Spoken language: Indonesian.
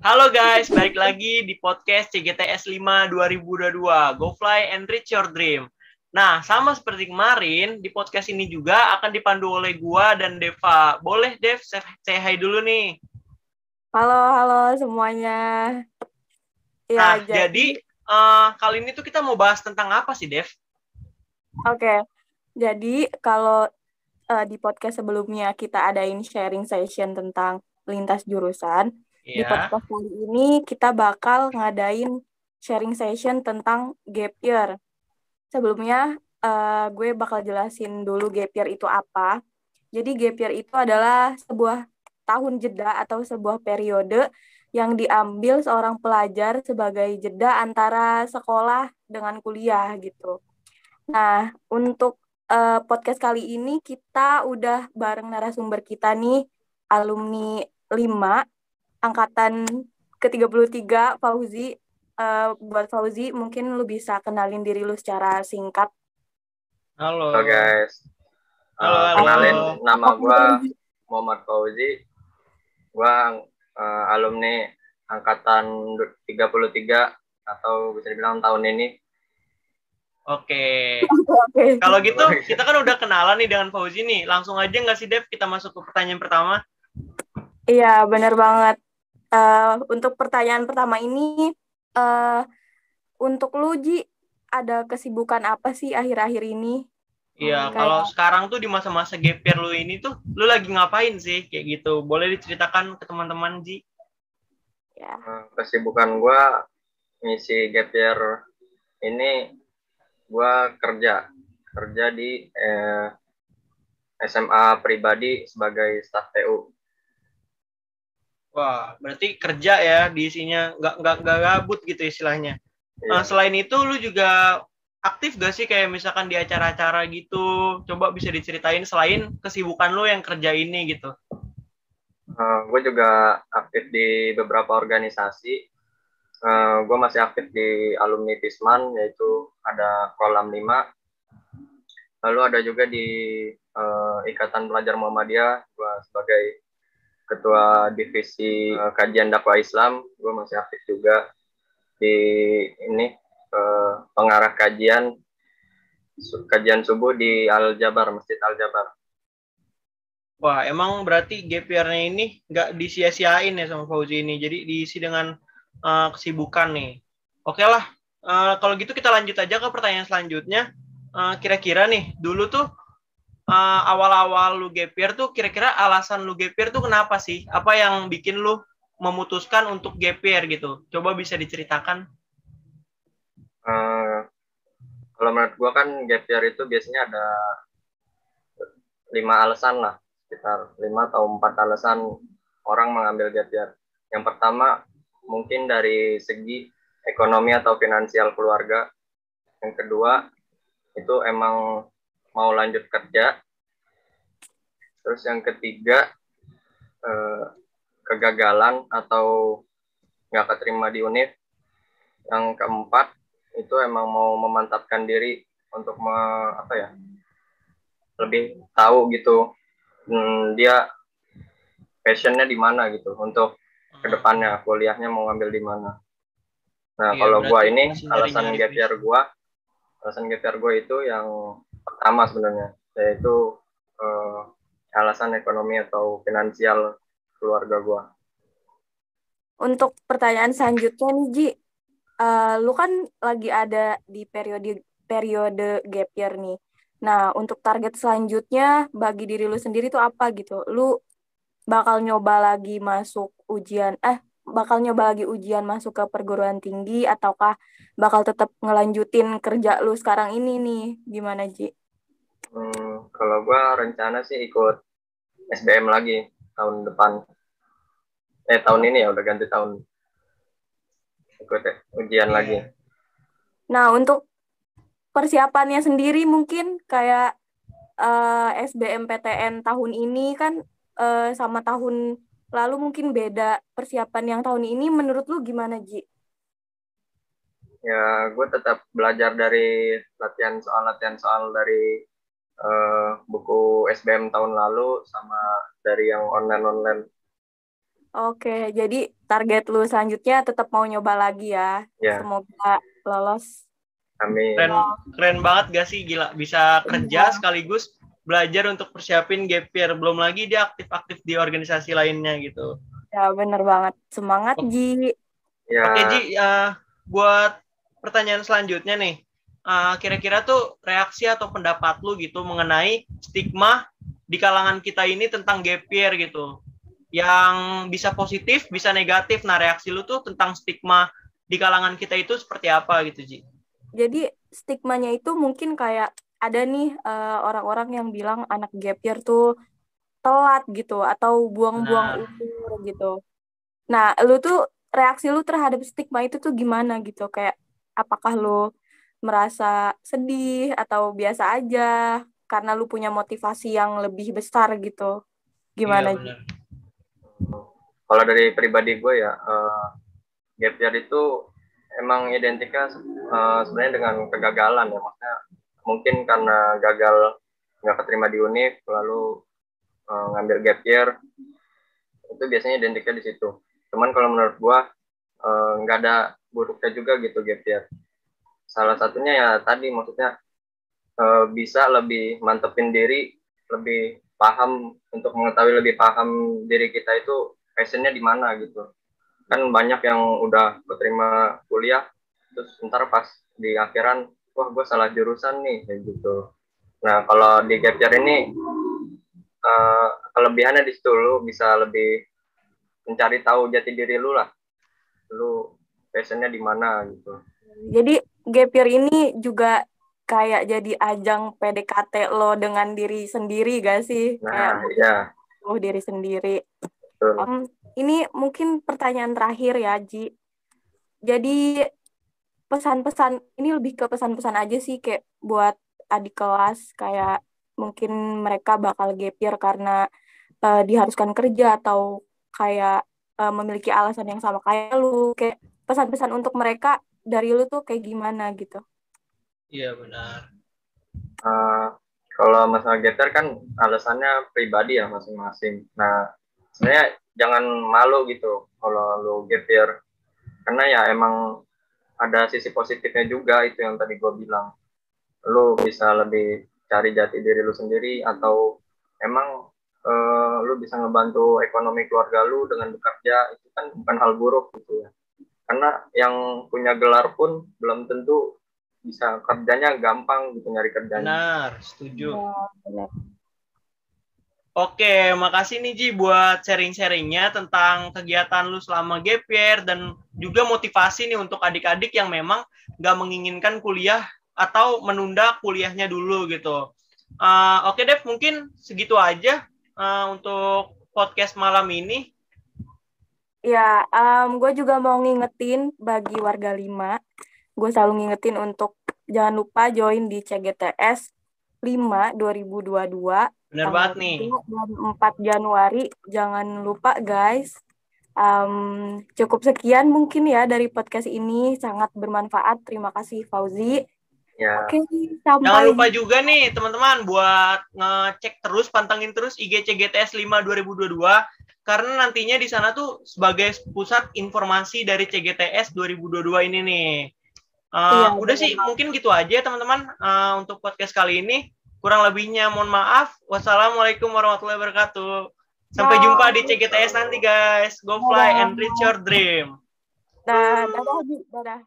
Halo guys, balik lagi di podcast CGTS 5 2022, Go Fly and Reach Your Dream. Nah, sama seperti kemarin, di podcast ini juga akan dipandu oleh gua dan Deva. Boleh, Dev, say hi dulu nih. Halo semuanya. Nah, Ya, jadi jadi kali ini tuh kita mau bahas tentang apa sih, Dev? oke. Jadi kalau di podcast sebelumnya kita adain sharing session tentang lintas jurusan, di Iya. podcast kali ini kita bakal ngadain sharing session tentang gap year. Sebelumnya gue bakal jelasin dulu gap year itu apa. Jadi gap year itu adalah sebuah tahun jeda atau sebuah periode yang diambil seorang pelajar sebagai jeda antara sekolah dengan kuliah gitu. Nah, untuk podcast kali ini kita udah bareng narasumber kita nih, alumni 5 angkatan ke-33 Fauzi. Buat Fauzi, mungkin lu bisa kenalin diri lu secara singkat. Halo. Halo guys, Halo, kenalin halo. nama Apa gue kabar, Zi? Muhammad Fauzi. Gue alumni angkatan 33 atau bisa dibilang tahun ini. Oke. Oke. Kalau gitu, kita kan udah kenalan nih dengan Fauzi nih. Langsung aja nggak sih, Dev? Kita masuk ke pertanyaan pertama. Iya, benar banget. Untuk pertanyaan pertama ini, eh untuk lu, Ji, ada kesibukan apa sih akhir-akhir ini? Iya, Kayak, kalau sekarang tuh di masa-masa gap year lu ini tuh, lu lagi ngapain sih kayak gitu? Boleh diceritakan ke teman-teman, Ji? ya, Kesibukan gue ngisi gap year ini, gue kerja di SMA pribadi sebagai staf TU. Wah, berarti kerja ya di isinya, nggak gabut gitu istilahnya. Iya. Selain itu, lu juga aktif gak sih kayak misalkan di acara-acara gitu? Coba bisa diceritain selain kesibukan lu yang kerja ini gitu. Gue juga aktif di beberapa organisasi. Gue masih aktif di alumni Pisman, yaitu ada Kolam 5. Lalu ada juga di Ikatan Pelajar Muhammadiyah, gue sebagai ketua divisi kajian dakwah Islam. Gue masih aktif juga di ini pengarah kajian subuh di Al Jabar, Masjid Al Jabar. Wah, emang berarti gap year-nya ini nggak disia-siain ya sama Fauzi ini. Jadi diisi dengan kesibukan nih. Oke lah, kalau gitu kita lanjut aja ke pertanyaan selanjutnya. Kira-kira nih, dulu tuh awal-awal lu gap year tuh kira-kira alasan lu gap year tuh kenapa sih? Apa yang bikin lu memutuskan untuk gap year gitu? Coba bisa diceritakan. Kalau menurut gue kan gap year itu biasanya ada 5 alasan lah, sekitar 5 atau 4 alasan orang mengambil gap year. Yang pertama mungkin dari segi ekonomi atau finansial keluarga. Yang kedua itu emang mau lanjut kerja. Terus yang ketiga kegagalan atau nggak keterima di univ. Yang keempat itu emang mau memantapkan diri untuk lebih tahu gitu dia passionnya di mana gitu untuk kedepannya kuliahnya mau ngambil di mana. Nah Iya, kalau gue ini alasan gap year gue itu yang pertama sebenarnya, yaitu alasan ekonomi atau finansial keluarga gue. untuk pertanyaan selanjutnya nih, Ji, lu kan lagi ada di periode gap year nih. Nah, untuk target selanjutnya bagi diri lu sendiri tuh apa gitu? Lu bakal nyoba lagi ujian masuk ke perguruan tinggi, ataukah bakal tetap ngelanjutin kerja lu sekarang ini nih? Gimana, Ji? Kalau gue rencana sih ikut SBM lagi tahun depan. Tahun ini ya udah ganti tahun. Ikut ujian lagi. Nah, untuk persiapannya sendiri mungkin kayak SBMPTN tahun ini kan sama tahun lalu mungkin beda. Persiapan yang tahun ini menurut lu gimana, Ji? Ya, gue tetap belajar dari latihan soal dari buku SBM tahun lalu sama dari yang online. Oke, jadi target lu selanjutnya tetap mau nyoba lagi ya. Ya, Semoga lolos. amin. Keren, keren banget gak sih, gila. Bisa kerja Iya. sekaligus belajar untuk persiapin gap year. Belum lagi dia aktif-aktif di organisasi lainnya gitu. Ya, bener banget. Semangat, Ji. Ya, Oke, Ji, buat pertanyaan selanjutnya nih. Kira-kira tuh reaksi atau pendapat lu gitu mengenai stigma di kalangan kita ini tentang gap year gitu. Yang bisa positif, bisa negatif. Nah, reaksi lu tuh tentang stigma di kalangan kita itu seperti apa gitu, Ji? Jadi stigmanya itu mungkin kayak ada nih orang-orang yang bilang anak gap year tuh telat gitu atau buang-buang Nah, umur gitu. Nah, lu tuh reaksi lu terhadap stigma itu tuh gimana gitu? Kayak apakah lu merasa sedih atau biasa aja karena lu punya motivasi yang lebih besar gitu? iya Gimana, Ji? benar. kalau dari pribadi gue ya, gap year itu emang identiknya sebenarnya dengan kegagalan ya, maksudnya mungkin karena gagal nggak keterima di univ lalu ngambil gap year, itu biasanya identiknya di situ. Cuman kalau menurut gua nggak ada buruknya juga gitu gap year. Salah satunya ya tadi, maksudnya bisa lebih mantepin diri, lebih paham, untuk mengetahui lebih paham diri kita itu passionnya di mana gitu. Kan banyak yang udah keterima kuliah terus ntar pas di akhiran, wah gue salah jurusan nih kayak gitu. Nah kalau di gap year ini kelebihannya di situ, lu bisa lebih mencari tahu jati diri lu lah, lu passionnya di mana gitu. Jadi gap year ini juga kayak jadi ajang PDKT lo dengan diri sendiri gak sih? Kayak Nah ya, lo diri sendiri. betul. Ini mungkin pertanyaan terakhir ya, Ji. Jadi pesan-pesan ini lebih ke pesan-pesan aja sih kayak buat adik kelas kayak mungkin mereka bakal gap year karena diharuskan kerja atau kayak memiliki alasan yang sama kayak lu, kayak pesan-pesan untuk mereka dari lu tuh kayak gimana gitu. Iya benar. Uh, kalau masalah getter kan alasannya pribadi ya masing-masing. Nah sebenarnya jangan malu gitu kalau lu gap year, karena ya emang ada sisi positifnya juga, itu yang tadi gue bilang. Lu bisa lebih cari jati diri lu sendiri, atau emang lu bisa ngebantu ekonomi keluarga lu dengan bekerja, itu kan bukan hal buruk gitu ya. Karena yang punya gelar pun belum tentu bisa kerjanya gampang gitu, nyari kerjanya. Benar, setuju. Ya, benar. Oke, makasih nih Ji buat sharing-sharingnya tentang kegiatan lu selama gap year dan juga motivasi nih untuk adik-adik yang memang nggak menginginkan kuliah atau menunda kuliahnya dulu gitu. Oke Dev, mungkin segitu aja untuk podcast malam ini. Ya, gue juga mau ngingetin bagi warga 5, gue selalu ngingetin untuk jangan lupa join di CGTS 5 2022 Bener tanggal banget nih. 3 dan 4 Januari. Jangan lupa guys. Cukup sekian mungkin ya dari podcast ini, sangat bermanfaat. Terima kasih Fauzi. Ya. Oke, Jangan sampai lupa juga nih teman-teman buat ngecek terus, pantengin terus IG CGTS 5 2022 karena nantinya di sana tuh sebagai pusat informasi dari CGTS 2022 ini nih. iya, Udah sih mungkin gitu aja teman-teman untuk podcast kali ini. Kurang lebihnya mohon maaf. Wassalamualaikum warahmatullahi wabarakatuh. Sampai jumpa di CGTS nanti guys. Go fly and reach your dream. dadah, dadah.